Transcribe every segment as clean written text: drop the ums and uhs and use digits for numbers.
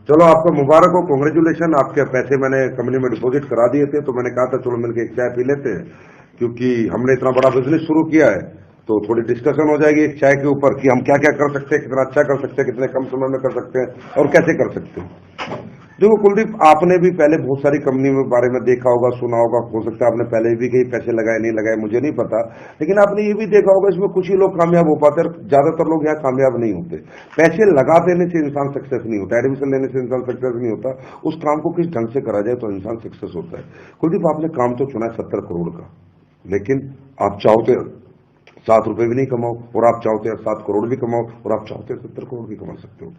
चलो आपको मुबारक हो, कॉन्ग्रेचुलेशन। आपके पैसे मैंने कंपनी में डिपॉजिट करा दिए थे, तो मैंने कहा था चलो मिलकर एक चाय पी लेते हैं, क्योंकि हमने इतना बड़ा बिजनेस शुरू किया है तो थोड़ी डिस्कशन हो जाएगी एक चाय के ऊपर कि हम क्या क्या कर सकते हैं, कितना अच्छा कर सकते हैं, कितने कम समय में कर सकते हैं और कैसे कर सकते हैं। देखो कुलदीप, आपने भी पहले बहुत सारी कंपनी में बारे में देखा होगा, सुना होगा, हो सकता है आपने पहले भी कहीं पैसे लगाए नहीं लगाए मुझे नहीं पता, लेकिन आपने ये भी देखा होगा इसमें कुछ ही लोग कामयाब हो पाते हैं, ज्यादातर लोग यहाँ कामयाब नहीं होते। पैसे लगा देने से इंसान सक्सेस नहीं होता, एडमिशन लेने से इंसान सक्सेस नहीं होता, उस काम को किस ढंग से करा जाए तो इंसान सक्सेस होता है। कुलदीप, आपने काम तो चुना है 70 करोड़ का, लेकिन आप चाहते 7 रुपए भी नहीं कमाओ, और आप चाहते हैं 7 करोड़ भी कमाओ, और आप चाहते हैं 70 करोड़ भी कमा सकते हो।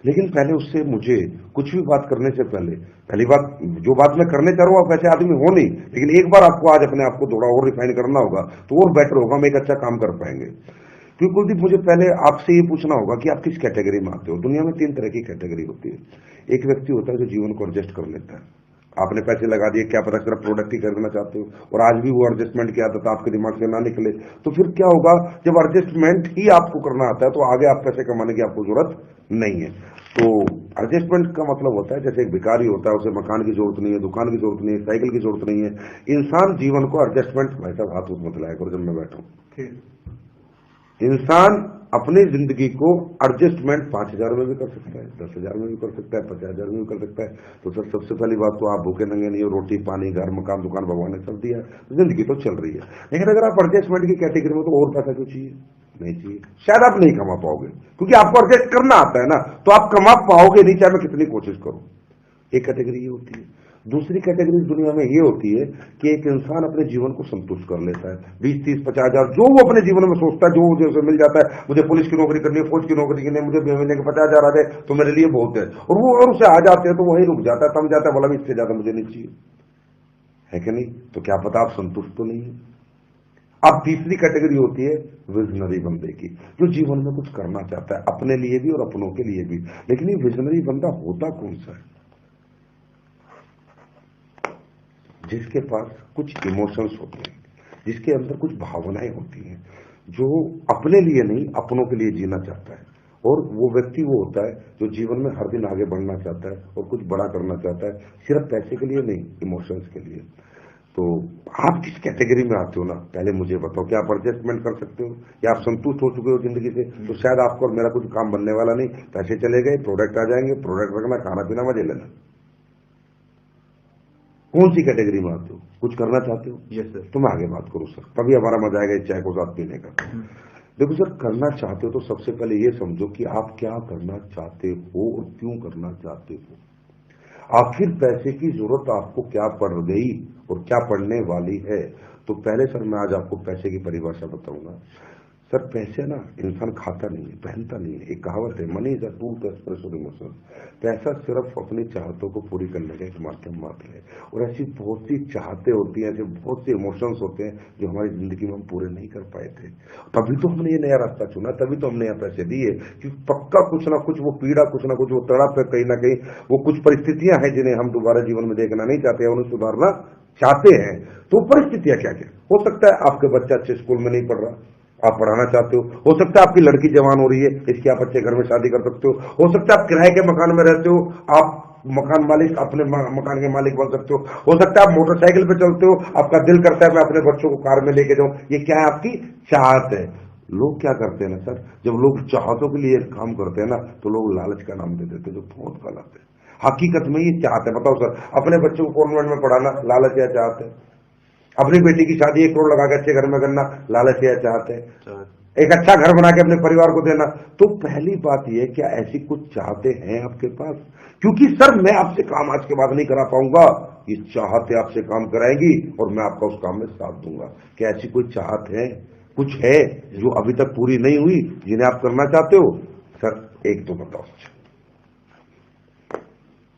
लेकिन पहले उससे मुझे कुछ भी बात करने से पहली बात, जो बात मैं करने चाह रहा हूं आप वैसे आदमी हो नहीं, लेकिन एक बार आपको आज अपने आप को थोड़ा और रिफाइन करना होगा तो और बेटर होगा, हम एक अच्छा काम कर पाएंगे। क्योंकि कुलदीप, मुझे पहले आपसे ये पूछना होगा कि आप किस कैटेगरी में आते हो। दुनिया में 3 तरह की कैटेगरी होती है। एक व्यक्ति होता है जो जीवन को एडजस्ट कर लेता है, आपने पैसे लगा दिए, क्या पता सिर्फ प्रोडक्ट ही खरीदना चाहते हो और आज भी वो एडजस्टमेंट की आदत आपके दिमाग से ना निकले, तो फिर क्या होगा, जब एडजस्टमेंट ही आपको करना आता है तो आगे आप पैसे कमाने की आपको जरूरत नहीं है। तो एडजस्टमेंट का मतलब होता है जैसे एक भिखारी होता है, उसे मकान की जरूरत नहीं है, दुकान की जरूरत नहीं है, साइकिल की जरूरत नहीं है। इंसान जीवन को एडजस्टमेंट, भाई साहब हाथ मत लाया करो जब मैं बैठा हूं। इंसान अपनी जिंदगी को एडजस्टमेंट 5,000 में भी कर सकता है, 10,000 में भी कर सकता है, 50,000 में भी कर सकता है। तो सर सबसे पहली बात तो आप भूखे नंगे नहीं हो, रोटी पानी घर मकान दुकान भगवान ने सब दिया है, तो जिंदगी तो चल रही है। लेकिन अगर आप एडजस्टमेंट की कैटेगरी में, तो और पैसा क्यों चाहिए? नहीं चाहिए, शायद आप नहीं कमा पाओगे, क्योंकि आपको एडजस्ट करना आता है ना, तो आप कमा पाओगे नहीं चाहे मैं कितनी कोशिश करूं। एक कैटेगरी ये होती है। दूसरी कैटेगरी दुनिया में ये होती है कि एक इंसान अपने जीवन को संतुष्ट कर लेता है, 20, 30, 50,000 जो वो अपने जीवन में सोचता है, जो मुझे उसे मिल जाता है, मुझे पुलिस की नौकरी करनी है, फौज की नौकरी करनी है, मुझे महीने के 50,000 आ जाए तो मेरे लिए बहुत है, और वो और उसे आ जाते हैं तो वही रुक जाता है, थम जाता है, बोला भी इससे ज्यादा मुझे नहीं चाहिए, है कि नहीं? तो क्या पता आप संतुष्ट तो नहीं है। अब तीसरी कैटेगरी होती है विजनरी बंदे की, जो जीवन में कुछ करना चाहता है, अपने लिए भी और अपनों के लिए भी। लेकिन ये विजनरी बंदा होता कौन सा है? जिसके पास कुछ इमोशंस होते हैं, जिसके अंदर कुछ भावनाएं होती हैं, जो अपने लिए नहीं अपनों के लिए जीना चाहता है। और वो व्यक्ति वो होता है जो जीवन में हर दिन आगे बढ़ना चाहता है और कुछ बड़ा करना चाहता है, सिर्फ पैसे के लिए नहीं, इमोशंस के लिए। तो आप किस कैटेगरी में आते हो ना, पहले मुझे बताओ। क्या आप एडजस्टमेंट कर सकते हो, या आप संतुष्ट हो चुके हो जिंदगी से? तो शायद आपको और मेरा कुछ काम बनने वाला नहीं, पैसे चले गए, प्रोडक्ट आ जाएंगे, प्रोडक्ट रखना, खाना पीना, मजे लेना। कौन सी कैटेगरी में आते हो? कुछ करना चाहते हो? Yes sir. तो मैं आगे बात करूं सर, तभी हमारा मजा आएगा इस चाय को साथ पीने का। देखो सर, करना चाहते हो तो सबसे पहले ये समझो कि आप क्या करना चाहते हो और क्यों करना चाहते हो। आखिर पैसे की जरूरत आपको क्या पड़ गई और क्या पड़ने वाली है? तो पहले सर मैं आज आपको पैसे की परिभाषा बताऊंगा। सर पैसे ना इंसान खाता नहीं है, पहनता नहीं है। एक कहावत है, money is a tool to express your emotion. पैसा सिर्फ अपनी चाहतों को पूरी करने का एक माध्यम मात्र है। और ऐसी बहुत सी चाहते होती हैं, ऐसे बहुत से इमोशंस होते हैं जो हमारी जिंदगी में हम पूरे नहीं कर पाए थे। तभी तो हमने ये नया रास्ता चुना, तभी तो हमने यहाँ पैसे दिए, क्योंकि पक्का कुछ ना कुछ वो पीड़ा, कुछ ना कुछ वो तड़प है, कहीं ना कहीं वो कुछ परिस्थितियां हैं जिन्हें हम दोबारा जीवन में देखना नहीं चाहते, उन्हें सुधारना चाहते हैं। तो परिस्थितियां क्या क्या हो सकता है? आपके बच्चा अच्छे स्कूल में नहीं पढ़ रहा, आप पढ़ाना चाहते हो सकता है आपकी लड़की जवान हो रही है, इसकी आप अच्छे घर में शादी कर सकते हो सकता है आप किराए के मकान में रहते हो, आप मकान मालिक, अपने मकान के मालिक बन सकते हो सकता है आप मोटरसाइकिल पे चलते हो, आपका दिल करता है मैं अपने बच्चों को कार में लेके जाऊं। ये क्या है? आपकी चाहत है। लोग क्या करते हैं ना सर, जब लोग चाहतों के लिए काम करते हैं ना, तो लोग लालच का नाम दे देते हैं, जो बहुत गलत है। हकीकत में ये चाहत है। बताओ सर, अपने बच्चों को कॉन्वेंट में पढ़ाना लालच या चाहत है? अपनी बेटी की शादी 1 करोड़ लगा के अच्छे घर में करना लालच या चाहते हैं? एक अच्छा घर बना के अपने परिवार को देना। तो पहली बात यह, क्या ऐसी कुछ चाहते हैं आपके पास? क्योंकि सर मैं आपसे काम आज के बाद नहीं करा पाऊंगा, ये चाहते आपसे काम कराएंगी और मैं आपका उस काम में साथ दूंगा। क्या ऐसी कोई चाहत है, कुछ है जो अभी तक पूरी नहीं हुई, जिन्हें आप करना चाहते हो? सर एक तो बताओ।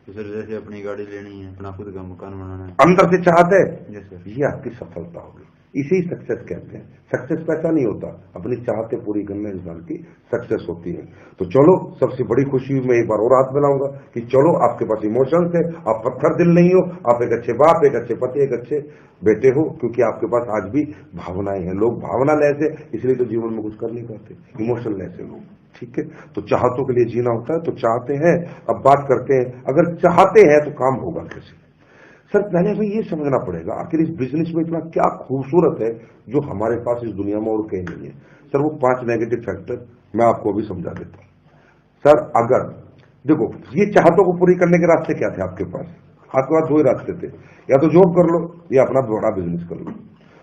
तो सर जैसे अपनी गाड़ी लेनी है, अपना खुद का मकान बनाना है, अंदर से चाहते यस सर। ये आपकी सफलता होगी। इसे ही सक्सेस कहते हैं। सक्सेस पैसा नहीं होता, अपनी चाहते पूरी करने इंसान की सक्सेस होती है। तो चलो, सबसे बड़ी खुशी मैं एक बार और हाथ मिलाऊंगा कि चलो आपके पास इमोशंस है, आप पत्थर दिल नहीं हो, आप एक अच्छे बाप, एक अच्छे पति, एक अच्छे बेटे हो, क्योंकि आपके पास आज भी भावनाएं हैं। लोग भावना लेस है, इसलिए तो जीवन में कुछ कर नहीं पाते, इमोशन लेस है लोग। ठीक है, तो चाहतों के लिए जीना होता है, तो चाहते हैं। अब बात करते हैं, अगर चाहते हैं तो काम होगा कैसे। सर पहले हमें ये समझना पड़ेगा आखिर इस बिजनेस में इतना क्या खूबसूरत है जो हमारे पास इस दुनिया में और कहीं नहीं है। सर वो 5 नेगेटिव फैक्टर मैं आपको अभी समझा देता हूं। सर अगर देखो, ये चाहतों को पूरी करने के रास्ते क्या थे आपके पास? आपके पास 2 ही रास्ते थे, या तो जॉब कर लो या अपना बड़ा बिजनेस कर लो।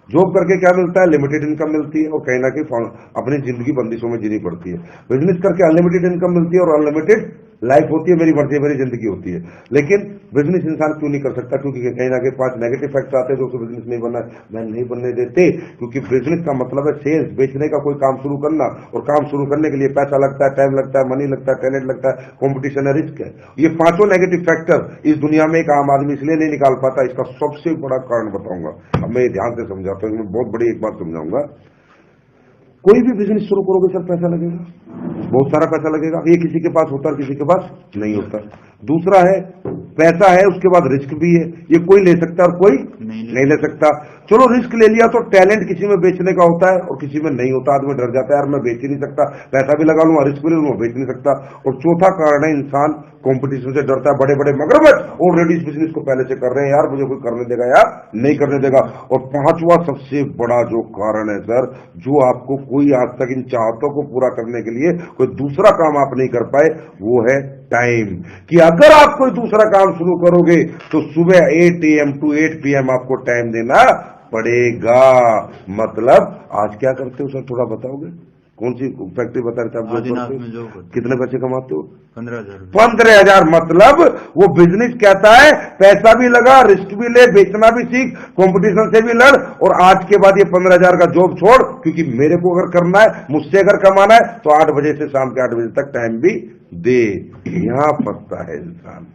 जॉब करके क्या मिलता है? लिमिटेड इनकम मिलती है और कहीं ना कहीं अपनी जिंदगी बंदिशों में जीनी पड़ती है। बिजनेस करके अनलिमिटेड इनकम मिलती है और अनलिमिटेड लाइफ होती है, मेरी मर्जी मेरी जिंदगी होती है। लेकिन बिजनेस इंसान क्यों नहीं कर सकता? क्योंकि कहीं ना कहीं 5 नेगेटिव फैक्टर आते हैं जो बिजनेस नहीं बनना मैं नहीं बनने देते। क्योंकि बिजनेस का मतलब है सेल्स, बेचने का कोई काम शुरू करना, और काम शुरू करने के लिए पैसा लगता है, टाइम लगता है, मनी लगता है, टैलेंट लगता है, कॉम्पिटिशन है, रिस्क है। ये 5 नेगेटिव फैक्टर इस दुनिया में एक आम आदमी इसलिए नहीं निकाल पाता। इसका सबसे बड़ा कारण बताऊंगा, अब मैं ध्यान से समझाता हूं, मैं बहुत बड़ी एक बात समझाऊंगा। कोई भी बिजनेस शुरू करोगे सर पैसा लगेगा, बहुत सारा पैसा लगेगा। ये किसी के पास होता है, किसी के पास नहीं होता। दूसरा है पैसा है, उसके बाद रिस्क भी है। ये कोई ले सकता है और कोई नहीं ले सकता। चलो रिस्क ले लिया तो टैलेंट किसी में बेचने का होता है और किसी में नहीं होता। आदमी डर जाता है, यार मैं बेच ही नहीं सकता, पैसा भी लगा लूंगा, रिस्क भी ले लूंगा, बेच नहीं सकता। और चौथा कारण है इंसान कंपटीशन से डरता है। बड़े बड़े मगरमच्छ ऑलरेडी इस बिजनेस को पहले से कर रहे हैं, यार मुझे कोई करने देगा यार, नहीं करने देगा। और 5वां सबसे बड़ा जो कारण है सर, जो आपको कोई आज तक इन चाहतों को पूरा करने के लिए कोई दूसरा काम आप नहीं कर पाए, वो है टाइम। कि अगर आप कोई दूसरा काम शुरू करोगे तो सुबह 8 AM to 8 PM आपको टाइम देना पड़ेगा। मतलब आज क्या करते हो सर, थोड़ा बताओगे? कौन सी फैक्ट्री बता रहे थे आप? कितने पैसे कमाते हो? 15,000। 15,000। मतलब वो बिजनेस कहता है पैसा भी लगा, रिस्क भी ले, बेचना भी सीख, कंपटीशन से भी लड़, और आज के बाद ये 15,000 का जॉब छोड़, क्योंकि मेरे को अगर करना है, मुझसे अगर कमाना है तो 8 बजे से शाम के 8 बजे तक टाइम भी दे। यहां फंसता है इंसान।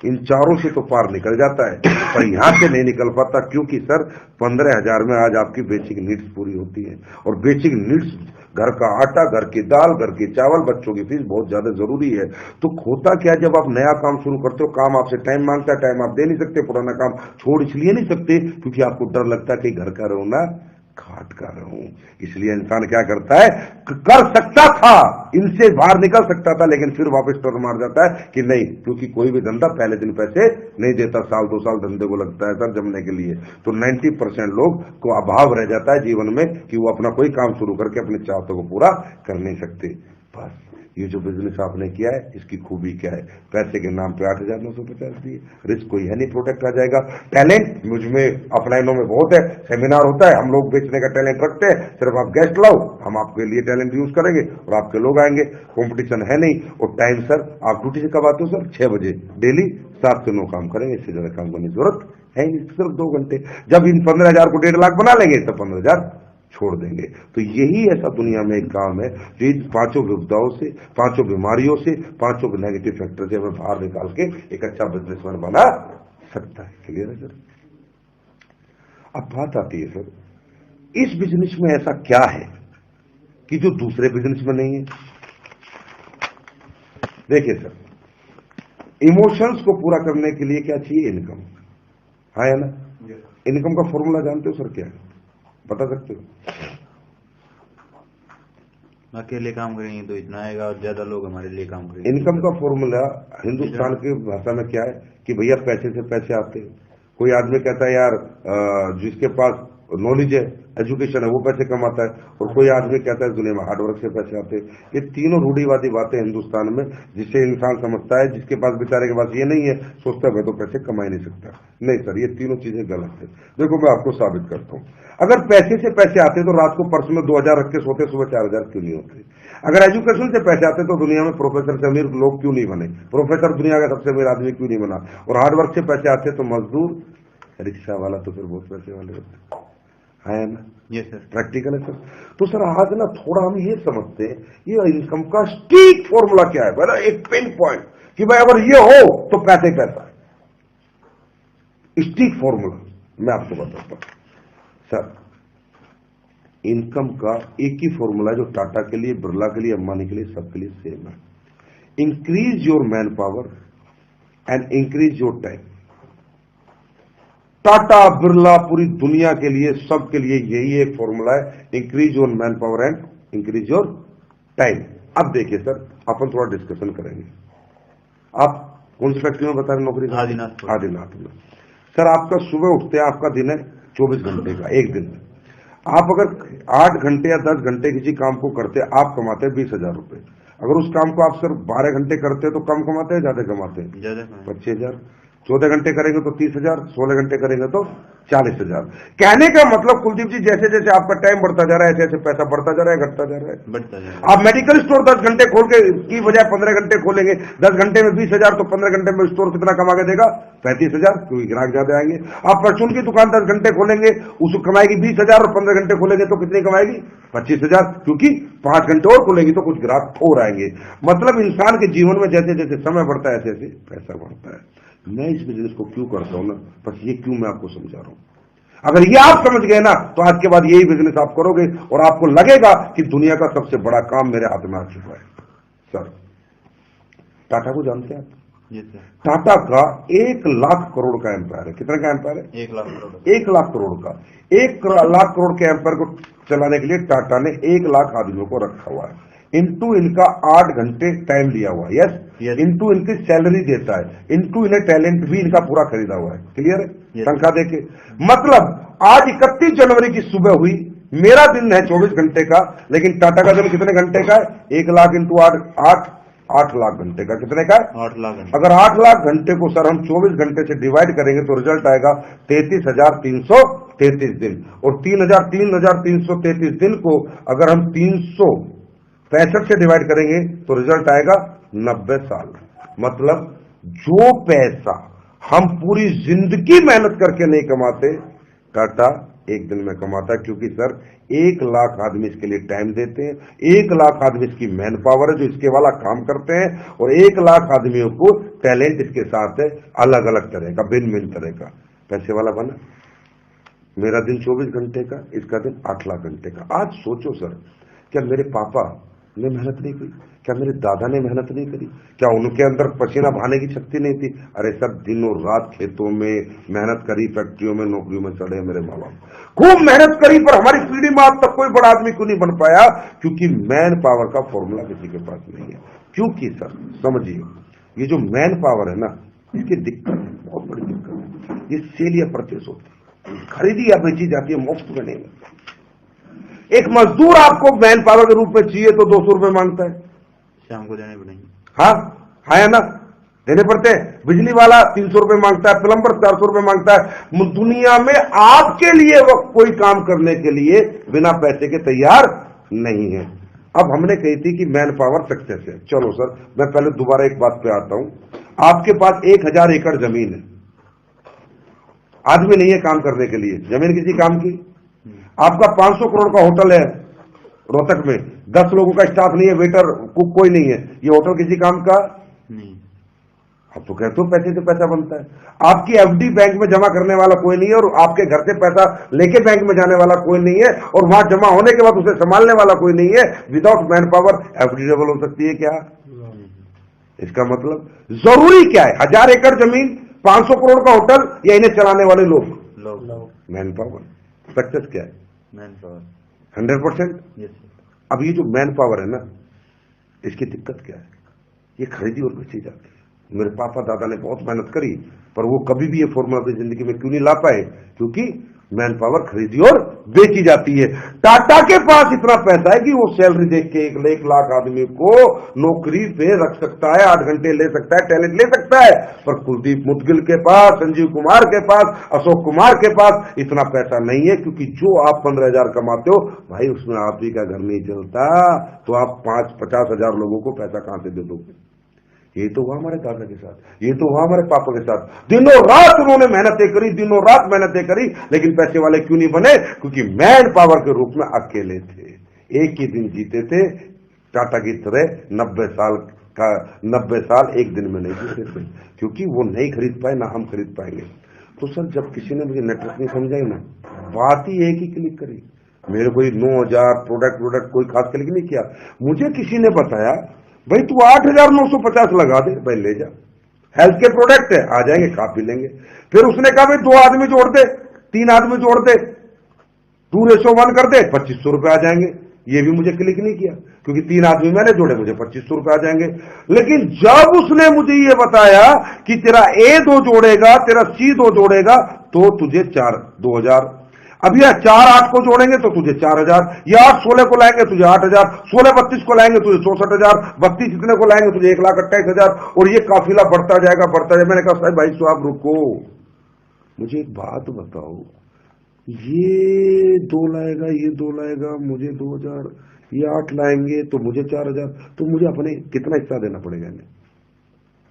इन चारों से तो पार निकल जाता है, पर यहां से नहीं निकल पाता। क्योंकि सर 15,000 में आज आपकी बेसिक नीड्स पूरी होती है, और बेसिक नीड्स घर का आटा, घर की दाल, घर के चावल, बच्चों की फीस बहुत ज्यादा जरूरी है। तो होता क्या, जब आप नया काम शुरू करते हो, काम आपसे टाइम मांगता है, टाइम आप दे नहीं सकते, पुराना काम छोड़ इसलिए नहीं सकते क्योंकि आपको डर लगता है कि घर का रोना घाट का रहूं। इसलिए इंसान क्या करता है, कर सकता था, इनसे बाहर निकल सकता था, लेकिन फिर वापस टर्न मार जाता है कि नहीं, क्योंकि कोई भी धंधा पहले दिन पैसे नहीं देता, साल 2 साल धंधे को लगता है सर जमने के लिए। तो 90% लोग को अभाव रह जाता है जीवन में कि वो अपना कोई काम शुरू करके अपनी चाहतों को पूरा कर नहीं सकते। बस ये जो बिजनेस आपने किया है, इसकी खूबी क्या है? पैसे के नाम पे 8,950 दिए, रिस्क कोई है नहीं, प्रोडक्ट आ जाएगा। टैलेंट मुझमें अपलाइनों में बहुत है, सेमिनार होता है, हम लोग बेचने का टैलेंट रखते हैं, सिर्फ आप गेस्ट लाओ, हम आपके लिए टैलेंट यूज करेंगे और आपके लोग आएंगे। कंपटीशन है नहीं। और टाइम सर आप ड्यूटी से कब आते हो सर? 6 बजे डेली, 7 से 9 काम करेंगे, इससे ज्यादा काम करने की जरूरत है नहीं, सिर्फ 2 घंटे। जब इन 15,000 को 1.5 लाख बना लेंगे तो 15,000 छोड़ देंगे। तो यही ऐसा दुनिया में एक काम है जो इन 5 विपदाओं से, 5 बीमारियों से, 5 नेगेटिव फैक्टर से हमें बाहर निकाल के एक अच्छा बिजनेसमैन बना सकता है। क्लियर है सर? अब बात आती है सर, इस बिजनेस में ऐसा क्या है कि जो दूसरे बिजनेस में नहीं है? देखिए सर, इमोशंस को पूरा करने के लिए क्या चाहिए? इनकम। हाँ है ना? इनकम का फॉर्मूला जानते हो सर क्या है? बता सकते हो? अकेले काम करेंगे तो इतना आएगा और ज्यादा लोग हमारे लिए काम करेंगे। इनकम का फॉर्मूला हिंदुस्तान की भाषा में क्या है कि भैया पैसे से पैसे आते हैं। कोई आदमी कहता है यार जिसके पास नॉलेज है, एजुकेशन है, वो पैसे कमाता है, और कोई आदमी कहता है दुनिया में हार्डवर्क से पैसे आते हैं। ये तीनों रूढ़िवादी बातें हिंदुस्तान में, जिसे इंसान समझता है जिसके पास बेचारे के पास ये नहीं है, सोचता है मैं तो पैसे कमा ही नहीं सकता। नहीं सर, ये तीनों चीजें गलत है। देखो मैं आपको साबित करता हूं। अगर पैसे से पैसे आते तो रात को पर्स में 2,000 रख के सोते, सुबह 4,000 क्यों नहीं होते? अगर एजुकेशन से पैसे आते तो दुनिया में प्रोफेसर से अमीर लोग क्यों नहीं बने? प्रोफेसर दुनिया का सबसे अमीर आदमी क्यों नहीं बना? और हार्डवर्क से पैसे आते तो मजदूर, रिक्शा वाला तो फिर बहुत पैसे वाले होते है ना? ये सर प्रैक्टिकल है सर। तो सर आज ना थोड़ा हम ये समझते हैं ये इनकम का स्टीक फॉर्मूला क्या है, बड़ा एक पिन पॉइंट कि भाई अगर ये हो तो पैसे पैसा है। स्टीक फॉर्मूला मैं आपको बताता हूं सर। इनकम का एक ही फॉर्मूला है जो टाटा के लिए, बिरला के लिए, अंबानी के लिए, सबके लिए सेम है। Increase your man power and increase your time. Tata, Birla, पूरी दुनिया के लिए, सबके लिए यही एक फॉर्मूला है, increase your man power and increase your time. अब देखिए सर, अपन थोड़ा डिस्कशन करेंगे। आप कौन सी फैक्ट्री में बता रहे नौकरी? आदिनाथ में। सर आपका सुबह उठते हैं, आपका दिन है 24 घंटे का, एक दिन में आप अगर 8 घंटे या 10 घंटे किसी काम को करते, आप कमाते हैं 20,000 रुपए। अगर उस काम को आप सिर्फ 12 घंटे करते तो कम कमाते हैं, ज्यादा कमाते हैं? 25,000। 14 घंटे करेंगे तो 30,000, 16 घंटे करेंगे तो 40,000। कहने का मतलब कुलदीप जी, जैसे जैसे आपका टाइम बढ़ता जा रहा है, ऐसे ऐसे पैसा बढ़ता जा रहा है, घटता जा रहा है। आप मेडिकल स्टोर 10 घंटे खोल के की बजाय 15 घंटे खोलेंगे, 10 घंटे में 20,000, तो 15 घंटे में स्टोर कितना कमा के देगा? 35,000, क्योंकि ग्राहक ज्यादा आएंगे। आप परचून की दुकान 10 घंटे खोलेंगे, उसको कमाएगी 20,000, और 15 घंटे खोलेंगे तो कितनी कमाएगी? 25,000, क्योंकि 5 घंटे और खोलेगी तो कुछ ग्राहक और आएंगे। मतलब इंसान के जीवन में जैसे जैसे समय बढ़ता है, ऐसे ऐसे पैसा बढ़ता है। मैं इस बिजनेस को क्यों करता हूं ना, बस ये क्यों मैं आपको समझा रहा हूं। अगर ये आप समझ गए ना, तो आज के बाद यही बिजनेस आप करोगे और आपको लगेगा कि दुनिया का सबसे बड़ा काम मेरे हाथ में आ चुका है। सर, टाटा को जानते हैं आप? टाटा का 1 लाख करोड़ का एम्पायर है। कितना का एम्पायर है? 1 लाख करोड़। 1 लाख करोड़ का। 1 लाख करोड़ के एम्पायर को चलाने के लिए टाटा ने 1 लाख आदमियों को रखा हुआ है। इनटू इनका 8 घंटे टाइम लिया हुआ है। यस। इनटू इनकी सैलरी देता है, इनटू इन्हें टैलेंट भी इनका पूरा खरीदा हुआ है। क्लियर है? तनख्वाह देके। मतलब आज 31 जनवरी की सुबह हुई, मेरा दिन है 24 घंटे का, लेकिन टाटा का दिन कितने घंटे का है? 1 लाख इंटू 8 लाख घंटे का। कितने का? 8 लाख घंटे। अगर 8 लाख घंटे को सर हम 24 घंटे से डिवाइड करेंगे तो रिजल्ट आएगा 33,333 दिन। और 3,333 दिन को अगर हम 365 से डिवाइड करेंगे तो रिजल्ट आएगा 90 साल। मतलब जो पैसा हम पूरी जिंदगी मेहनत करके नहीं कमाते, टाटा एक दिन में कमाता है। क्योंकि सर 1 लाख आदमी इसके लिए टाइम देते हैं, 1 लाख आदमी इसकी मैन पावर है जो इसके वाला काम करते हैं, और 1 लाख आदमियों को टैलेंट इसके साथ है, अलग अलग तरह का, भिन्न भिन्न तरह का। पैसे वाला बना। मेरा दिन 24 घंटे का, इसका दिन 8 लाख घंटे का। आज सोचो सर, क्या मेरे पापा ने मेहनत नहीं की? क्या मेरे दादा ने मेहनत नहीं करी? क्या उनके अंदर पसीना बहाने की शक्ति नहीं थी? अरे सब दिनों रात खेतों में मेहनत करी, फैक्ट्रियों में, नौकरियों में चढ़े मेरे माँ बाप, खूब मेहनत करी, पर हमारी पीढ़ी में आज तक कोई बड़ा आदमी क्यों नहीं बन पाया? क्योंकि मैन पावर का फॉर्मूला किसी के पास नहीं है। क्योंकि सर समझिए, ये जो मैन पावर है ना, इसकी दिक्कत है, बहुत बड़ी दिक्कत है। ये सेल या परचेस होती है, खरीदी या बेची जाती है, मुफ्त में नहीं मिलती। एक मजदूर आपको मैन पावर के रूप में चाहिए तो 200 रुपए मांगता है, शाम को देने पड़ेंगे। हाँ है ना, देने पड़ते हैं। बिजली वाला 300 रुपए मांगता है, प्लम्बर 400 रुपए मांगता है। दुनिया में आपके लिए वो कोई काम करने के लिए बिना पैसे के तैयार नहीं है। अब हमने कही थी कि मैन पावर सक्सेस है। चलो सर, मैं पहले दोबारा एक बात पे आता हूं। आपके पास 1000 एकड़ जमीन है, आदमी नहीं है काम करने के लिए, जमीन किसी काम की। आपका 500 करोड़ का होटल है रोहतक में, 10 लोगों का स्टाफ नहीं है, वेटर कुक कोई नहीं है, ये होटल किसी काम का नहीं। अब तो कहते हो पैसे से पैसा बनता है। आपकी एफडी बैंक में जमा करने वाला कोई नहीं है, और आपके घर से पैसा लेके बैंक में जाने वाला कोई नहीं है, और वहां जमा होने के बाद उसे संभालने वाला कोई नहीं है। Without man power FD double हो सकती है क्या? इसका मतलब जरूरी क्या है? 1000 एकड़ जमीन, 500 करोड़ का होटल, या इन्हें चलाने वाले लोग? Man power. सक्सेस क्या है? Man power 100%। अब ये जो मैन पावर है ना, इसकी दिक्कत क्या है? ये खरीदी और बेची जाती है। मेरे पापा दादा ने बहुत मेहनत करी, पर वो कभी भी ये फॉर्मूला अपनी जिंदगी में क्यों नहीं ला पाए? क्योंकि मैन पावर खरीदी और बेची जाती है। टाटा के पास इतना पैसा है कि वो सैलरी देख के 1 लाख आदमी को नौकरी पे रख सकता है, 8 घंटे ले सकता है, टैलेंट ले सकता है। पर कुलदीप मुदगिल के पास, संजीव कुमार के पास, अशोक कुमार के पास इतना पैसा नहीं है। क्योंकि जो आप 15,000 कमाते हो भाई, उसमें आप ही का घर नहीं चलता, तो आप 50 हजार लोगों को पैसा कहां से दे दोगे? ये तो हुआ हमारे दादा के साथ, ये तो हुआ हमारे पापा के साथ। दिनों रात उन्होंने मेहनतें करी, दिनों रात मेहनतें करी, लेकिन पैसे वाले क्यों नहीं बने? क्योंकि मैन पावर के रूप में अकेले थे, एक ही दिन जीते थे। टाटा की तरह 90 साल एक दिन में नहीं जीते थे, क्योंकि वो नहीं खरीद पाए, ना हम खरीद पाएंगे। तो सर, जब किसी ने मुझे नेटवर्क नहीं समझाई ना, बात ही एक ही क्लिक करी, मेरे कोई 9,000 प्रोडक्ट कोई खास क्लिक नहीं किया। मुझे किसी ने बताया भाई तू 8,950 लगा दे, भाई ले जा, हेल्थ के प्रोडक्ट है, आ जाएंगे खा पी लेंगे। फिर उसने कहा भाई 2 आदमी जोड़ दे, 3 आदमी जोड़ दे, 2:1 कर दे, 2500 रुपए आ जाएंगे। ये भी मुझे क्लिक नहीं किया, क्योंकि 3 आदमी मैंने जोड़े, मुझे 2500 रुपए आ जाएंगे। लेकिन जब उसने मुझे ये बताया कि तेरा A2 जोड़ेगा, तेरा C2 जोड़ेगा, तो तुझे 2,000, अब यह 4-8 को जोड़ेंगे तो तुझे 4,000, या 8-16 को लाएंगे तुझे 8,000, 16-32 को लाएंगे तुझे 64,000, 32 इतने को लाएंगे तुझे 1,28,000, और ये काफिला बढ़ता जाएगा बढ़ता जाएगा। मैंने कहा साहब भाई साहब रुको, मुझे एक बात बताओ, ये 2 लाएगा, ये 2 लाएगा, मुझे 2,000, ये 8 लाएंगे तो मुझे 4,000, तो मुझे अपने कितना हिस्सा देना पड़ेगा? इन्हें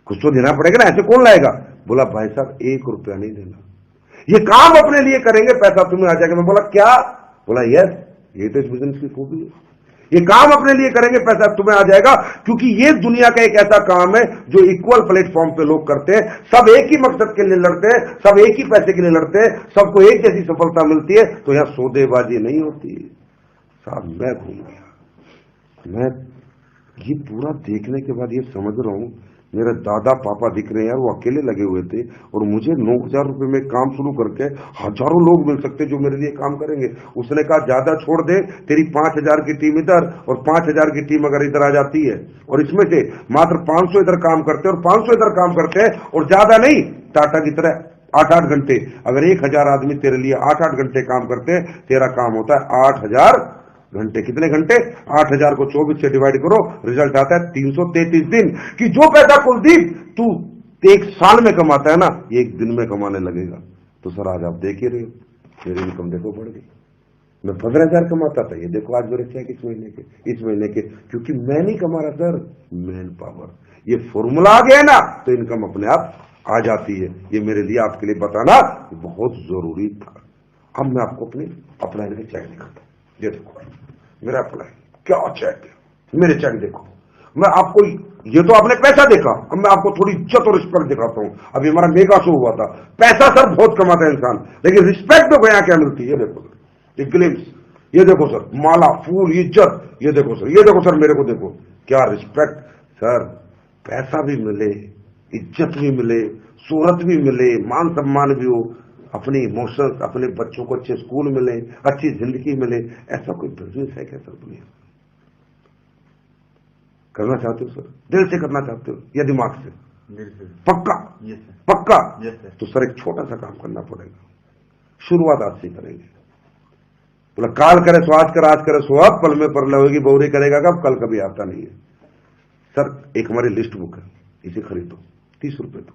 कुछ तो देना पड़ेगा ना, ऐसे कौन लाएगा? बोला भाई साहब 1 रुपया नहीं देना, ये काम अपने लिए करेंगे, पैसा तुम्हें आ जाएगा। मैं बोला क्या? बोला यस, ये तो इस बिजनेस की खूबी है, ये काम अपने लिए करेंगे, पैसा तुम्हें आ जाएगा, क्योंकि ये दुनिया का एक ऐसा काम है जो इक्वल प्लेटफॉर्म पे लोग करते हैं, सब एक ही मकसद के लिए लड़ते हैं, सब एक ही पैसे के लिए लड़ते हैं, सबको एक जैसी सफलता मिलती है, तो यहां सौदेबाजी नहीं होती। साहब मैं घूम गया, मैं ये पूरा देखने के बाद ये समझ रहा हूं, मेरे दादा पापा दिख रहे हैं यार, वो अकेले लगे हुए थे, और मुझे 9,000 रुपए में काम शुरू करके हजारों लोग मिल सकते जो मेरे लिए काम करेंगे। उसने कहा ज्यादा छोड़ दे, तेरी 5,000 की टीम इधर और 5,000 की टीम अगर इधर आ जाती है, और इसमें से मात्र 500 इधर काम करते हैं और 500 इधर काम करते हैं, और ज्यादा नहीं, टाटा की तरह 8-8 घंटे, अगर 1,000 आदमी तेरे लिए 8-8 घंटे काम करते हैं, तेरा काम होता है 8,000 घंटे। कितने घंटे? 8,000 को 24 से डिवाइड करो, रिजल्ट आता है 333 दिन। कि जो पैसा कुलदीप तू 1 साल में कमाता है ना, ये 1 दिन में कमाने लगेगा। तो सर आज आप देख ही रहे हो, मेरी इनकम देखो बढ़ गई। मैं 15,000 कमाता था, ये देखो आज मेरे चेक इस महीने के, क्योंकि मैं नहीं कमा रहा सर, मैन पावर, ये फॉर्मूला आ गया ना, तो इनकम अपने आप आ जाती है। ये मेरे लिए आपके लिए बताना बहुत जरूरी था। अब मैं आपको अपना चेक दिखाता हूं, ये देखो मेरा अप्लाई, क्या चेक है, मेरे चेक देखो। मैं आपको, ये तो आपने पैसा देखा, अब मैं आपको थोड़ी इज्जत और रिस्पेक्ट दिखाता हूं। अभी हमारा मेगा शो हुआ था, पैसा सर बहुत कमाता है इंसान, लेकिन रिस्पेक्ट तो यहाँ क्या मिलती है? ये देखो सर, ये ग्लिम्स, ये देखो सर, माला, फूल, इज्जत, ये देखो सर, ये देखो सर, मेरे को देखो, क्या रिस्पेक्ट सर। पैसा भी मिले, इज्जत भी मिले, शोहरत भी मिले, मान सम्मान भी हो, अपने इमोशंस, अपने बच्चों को अच्छे स्कूल मिले, अच्छी जिंदगी मिले, ऐसा कोई बिजनेस है क्या सर दुनिया? करना चाहते हो सर? दिल से करना चाहते हो या दिमाग से? पक्का? पक्का? तो सर एक छोटा सा काम करना पड़ेगा, शुरुआत आज से करेंगे। बोला काल करे सो आज कर, आज करे सो अब, पल में परले होगी बहुरी, करेगा कब? कल कभी आता नहीं है। सर एक हमारी लिस्ट बुक है, इसे खरीदो, 30 रुपए दो,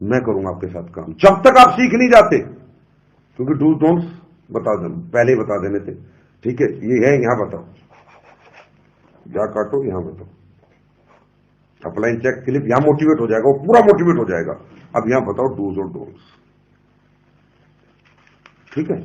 मैं करूंगा आपके साथ काम, जब तक आप सीख नहीं जाते, क्योंकि डूज डोंट्स बता दे, पहले ही बता देने थे, ठीक है? ये है, यहां बताओ, जा काटो, यहां बताओ, अपलाइन चेक क्लिप, यहां मोटिवेट हो जाएगा, वो पूरा मोटिवेट हो जाएगा। अब यहां बताओ डूज और डोंट्स, ठीक है?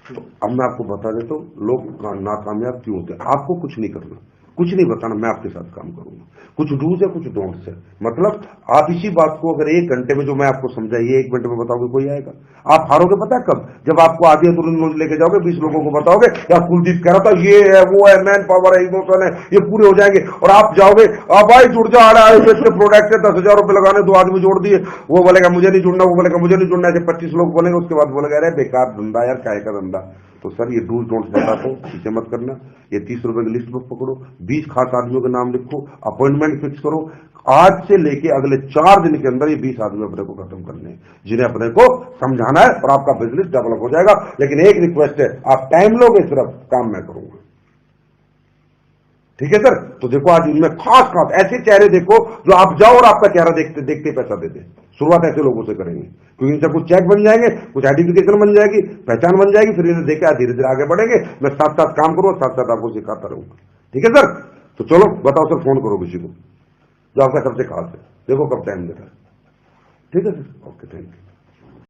तो अब मैं आपको बता देता हूं लोग नाकामयाब क्यों होते हैं। आपको कुछ नहीं करना, कुछ नहीं बताना, मैं आपके साथ काम करूंगा। कुछ डूज है, कुछ डोंट्स है, मतलब आप इसी बात को अगर 1 घंटे में जो मैं आपको समझाइए 1 मिनट में बताओगे, कोई आएगा? आप हारोगे पता है कब? जब आपको आधी अधूरी नॉलेज लेके जाओगे, 20 लोगों को बताओगे, या कुलदीप कह रहा था ये है, वो है, मैन पावर है, इमोशन है, ये पूरे हो जाएंगे, और आप जाओगे, अब भाई जुड़ जा रहा है, इसके प्रोडक्ट है, 10,000 रुपए लगाने, 2 आदमी जोड़ दिए, वो बोलेगा मुझे नहीं जुड़ना, वो बोलेगा मुझे नहीं जुड़ना, ऐसे 25 लोग बोलेंगे, उसके बाद बोलेगा अरे बेकार धंधा यार, काय का धंधा। तो सर ये डूज डोंट्स बताता हूं, इसे मत करना। ये 30 रुपए की लिस्ट बुक पकड़ो, 20 खास आदमियों के नाम लिखो, अपॉइंटमेंट फिक्स करो, आज से लेके अगले 4 दिन के अंदर ये 20 आदमी अपने को खत्म करने हैं, जिन्हें अपने को समझाना है, और आपका बिजनेस डेवलप हो जाएगा। लेकिन एक रिक्वेस्ट है, आप टाइम लोगे, सिर्फ काम मैं करूंगा, ठीक है सर? तो देखो आज इनमें खास खास ऐसे चेहरे देखो जो आप जाओ और आपका चेहरा देखते देखते पैसा दे दे। शुरुआत ऐसे लोगों से करेंगे, क्योंकि इनसे कुछ चेक बन जाएंगे, कुछ आइडेंटिफिकेशन बन जाएगी, पहचान बन जाएगी, फिर इन्हें देखा धीरे धीरे आगे बढ़ेंगे। मैं साथ साथ काम करूंगा, साथ साथ आपको सिखाता रहूंगा, ठीक है सर? तो चलो बताओ सर, फोन करो किसी को जो आपका सबसे खास है, देखो कब टाइम दे रहा है, ठीक है सर? Okay, thank you.